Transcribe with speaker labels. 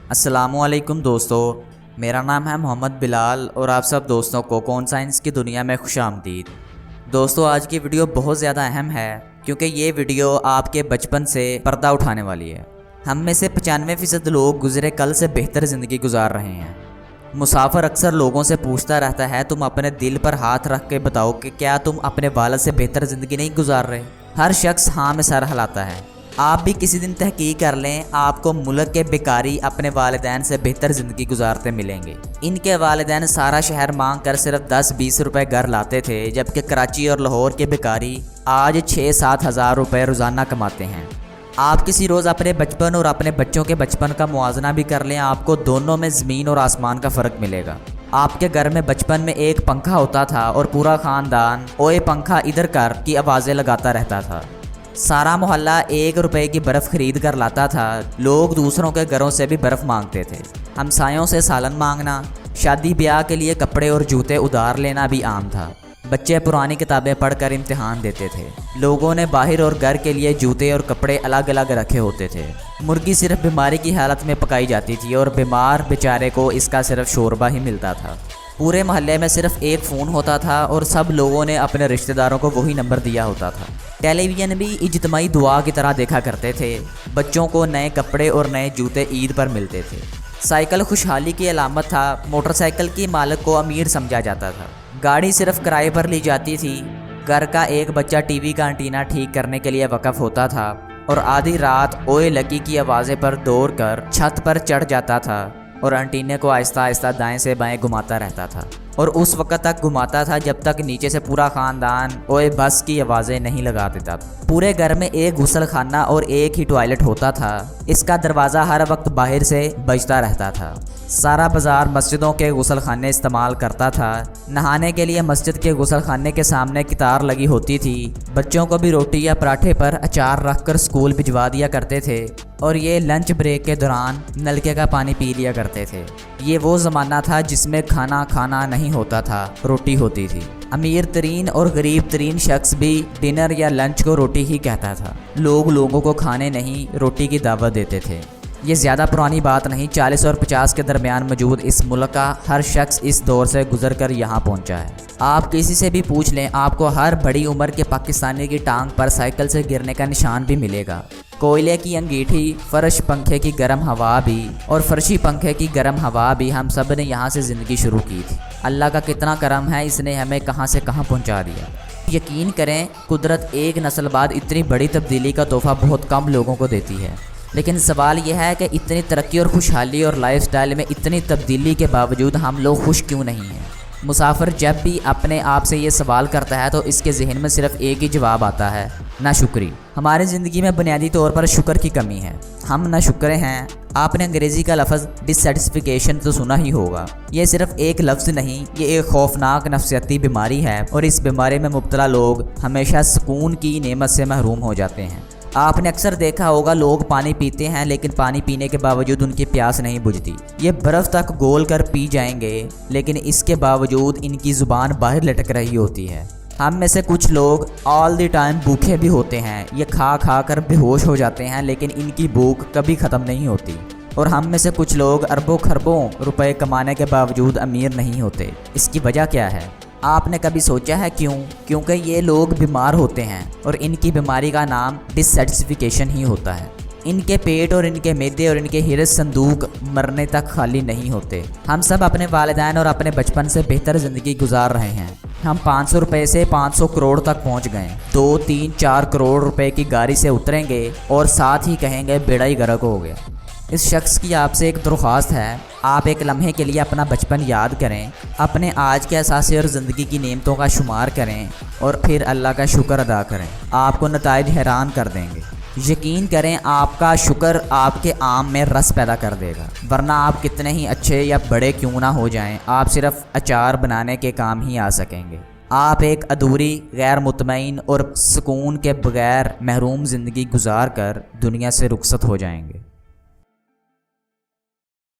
Speaker 1: السلام علیکم دوستو، میرا نام ہے محمد بلال اور آپ سب دوستوں کو کون سائنس کی دنیا میں خوش آمدید۔ دوستو آج کی ویڈیو بہت زیادہ اہم ہے کیونکہ یہ ویڈیو آپ کے بچپن سے پردہ اٹھانے والی ہے۔ ہم میں سے 95% لوگ گزرے کل سے بہتر زندگی گزار رہے ہیں۔ مسافر اکثر لوگوں سے پوچھتا رہتا ہے تم اپنے دل پر ہاتھ رکھ کے بتاؤ کہ کیا تم اپنے والد سے بہتر زندگی نہیں گزار رہے؟ ہر شخص ہاں میں سر ہلاتا ہے۔ آپ بھی کسی دن تحقیق کر لیں، آپ کو ملک کے بیکاری اپنے والدین سے بہتر زندگی گزارتے ملیں گے۔ ان کے والدین سارا شہر مانگ کر صرف 10-20 روپے گھر لاتے تھے، جبکہ کراچی اور لاہور کے بیکاری آج 6-7 ہزار روپے روزانہ کماتے ہیں۔ آپ کسی روز اپنے بچپن اور اپنے بچوں کے بچپن کا موازنہ بھی کر لیں، آپ کو دونوں میں زمین اور آسمان کا فرق ملے گا۔ آپ کے گھر میں بچپن میں ایک پنکھا ہوتا تھا اور پورا خاندان اوئے پنکھا ادھر کر کی آوازیں لگاتا رہتا تھا۔ سارا محلہ 1 روپے کی برف خرید کر لاتا تھا۔ لوگ دوسروں کے گھروں سے بھی برف مانگتے تھے۔ ہمسایوں سے سالن مانگنا، شادی بیاہ کے لیے کپڑے اور جوتے ادھار لینا بھی عام تھا۔ بچے پرانی کتابیں پڑھ کر امتحان دیتے تھے۔ لوگوں نے باہر اور گھر کے لیے جوتے اور کپڑے الگ الگ رکھے ہوتے تھے۔ مرغی صرف بیماری کی حالت میں پکائی جاتی تھی اور بیمار بیچارے کو اس کا صرف شوربہ ہی ملتا تھا۔ پورے محلے میں صرف ایک فون ہوتا تھا اور سب لوگوں نے اپنے رشتہ داروں کو وہی نمبر دیا ہوتا تھا۔ ٹیلی ویژن بھی اجتماعی دعا کی طرح دیکھا کرتے تھے۔ بچوں کو نئے کپڑے اور نئے جوتے عید پر ملتے تھے۔ سائیکل خوشحالی کی علامت تھا۔ موٹر سائیکل کی مالک کو امیر سمجھا جاتا تھا۔ گاڑی صرف کرائے پر لی جاتی تھی۔ گھر کا ایک بچہ ٹی وی کا انٹینا ٹھیک کرنے کے لیے وقف ہوتا تھا اور آدھی رات اوئے لکی کی آوازیں پر دوڑ کر چھت پر چڑھ جاتا تھا اور انٹینے کو آہستہ آہستہ دائیں سے بائیں گھماتا رہتا تھا، اور اس وقت تک گھماتا تھا جب تک نیچے سے پورا خاندان اوئے بس کی آوازیں نہیں لگا دیتا تھا۔ پورے گھر میں ایک غسل خانہ اور ایک ہی ٹوائلٹ ہوتا تھا۔ اس کا دروازہ ہر وقت باہر سے بجتا رہتا تھا۔ سارا بازار مسجدوں کے غسل خانے استعمال کرتا تھا۔ نہانے کے لیے مسجد کے غسل خانے کے سامنے قطار لگی ہوتی تھی۔ بچوں کو بھی روٹی یا پراٹھے پر اچار رکھ کر اسکول بھجوا دیا کرتے تھے اور یہ لنچ بریک کے دوران نلکے کا پانی پی لیا کرتے تھے۔ یہ وہ زمانہ تھا جس میں کھانا نہیں ہوتا تھا، روٹی ہوتی تھی۔ امیر ترین اور غریب ترین شخص بھی ڈنر یا لنچ کو روٹی ہی کہتا تھا۔ لوگ لوگوں کو کھانے نہیں، روٹی کی دعوت دیتے تھے۔ یہ زیادہ پرانی بات نہیں، 40 اور 50 کے درمیان موجود اس ملک کا ہر شخص اس دور سے گزر کر یہاں پہنچا ہے۔ آپ کسی سے بھی پوچھ لیں، آپ کو ہر بڑی عمر کے پاکستانی کی ٹانگ پر سائیکل سے گرنے کا نشان بھی ملے گا۔ کوئلے کی انگیٹھی، فرش پنکھے کی گرم ہوا بھی اور فرشی پنکھے کی گرم ہوا بھی، ہم سب نے یہاں سے زندگی شروع کی تھی۔ اللہ کا کتنا کرم ہے، اس نے ہمیں کہاں سے کہاں پہنچا دیا۔ یقین کریں، قدرت ایک نسل بعد اتنی بڑی تبدیلی کا تحفہ بہت کم لوگوں کو دیتی ہے، لیکن سوال یہ ہے کہ اتنی ترقی اور خوشحالی اور لائف سٹائل میں اتنی تبدیلی کے باوجود ہم لوگ خوش کیوں نہیں ہیں؟ مسافر جب بھی اپنے آپ سے یہ سوال کرتا ہے تو اس کے ذہن میں صرف ایک ہی جواب آتا ہے: ناشکری۔ ہماری زندگی میں بنیادی طور پر شکر کی کمی ہے۔ ہم ناشکرے ہیں۔ آپ نے انگریزی کا لفظ ڈسسیٹسفیکیشن تو سنا ہی ہوگا۔ یہ صرف ایک لفظ نہیں، یہ ایک خوفناک نفسیاتی بیماری ہے، اور اس بیماری میں مبتلا لوگ ہمیشہ سکون کی نعمت سے محروم ہو جاتے ہیں۔ آپ نے اکثر دیکھا ہوگا، لوگ پانی پیتے ہیں لیکن پانی پینے کے باوجود ان کی پیاس نہیں بجھتی۔ یہ برف تک گول کر پی جائیں گے لیکن اس کے باوجود ان کی زبان باہر لٹک رہی ہوتی ہے۔ ہم میں سے کچھ لوگ آل دی ٹائم بھوکے بھی ہوتے ہیں۔ یہ کھا کر بے ہوش ہو جاتے ہیں لیکن ان کی بھوک کبھی ختم نہیں ہوتی۔ اور ہم میں سے کچھ لوگ اربوں خربوں روپے کمانے کے باوجود امیر نہیں ہوتے۔ اس کی وجہ کیا ہے؟ آپ نے کبھی سوچا ہے کیوں؟ کیونکہ یہ لوگ بیمار ہوتے ہیں اور ان کی بیماری کا نام ڈسسیٹسفیکیشن ہی ہوتا ہے۔ ان کے پیٹ اور ان کے معدے اور ان کے ہرس صندوق مرنے تک خالی نہیں ہوتے۔ ہم سب اپنے والدین اور اپنے بچپن سے بہتر زندگی گزار رہے ہیں۔ ہم 500 روپے سے 500 کروڑ تک پہنچ گئے۔ 2, 3, 4 کروڑ روپے کی گاڑی سے اتریں گے اور ساتھ ہی کہیں گے بیڑا ہی غرق ہو گیا۔ اس شخص کی آپ سے ایک درخواست ہے، آپ ایک لمحے کے لیے اپنا بچپن یاد کریں، اپنے آج کے اثاثے اور زندگی کی نعمتوں کا شمار کریں اور پھر اللہ کا شکر ادا کریں۔ آپ کو نتائج حیران کر دیں گے۔ یقین کریں، آپ کا شکر آپ کے آم میں رس پیدا کر دے گا، ورنہ آپ کتنے ہی اچھے یا بڑے کیوں نہ ہو جائیں، آپ صرف اچار بنانے کے کام ہی آ سکیں گے۔ آپ ایک ادھوری، غیر مطمئن اور سکون کے بغیر محروم زندگی گزار کر دنیا سے رخصت ہو جائیں گے۔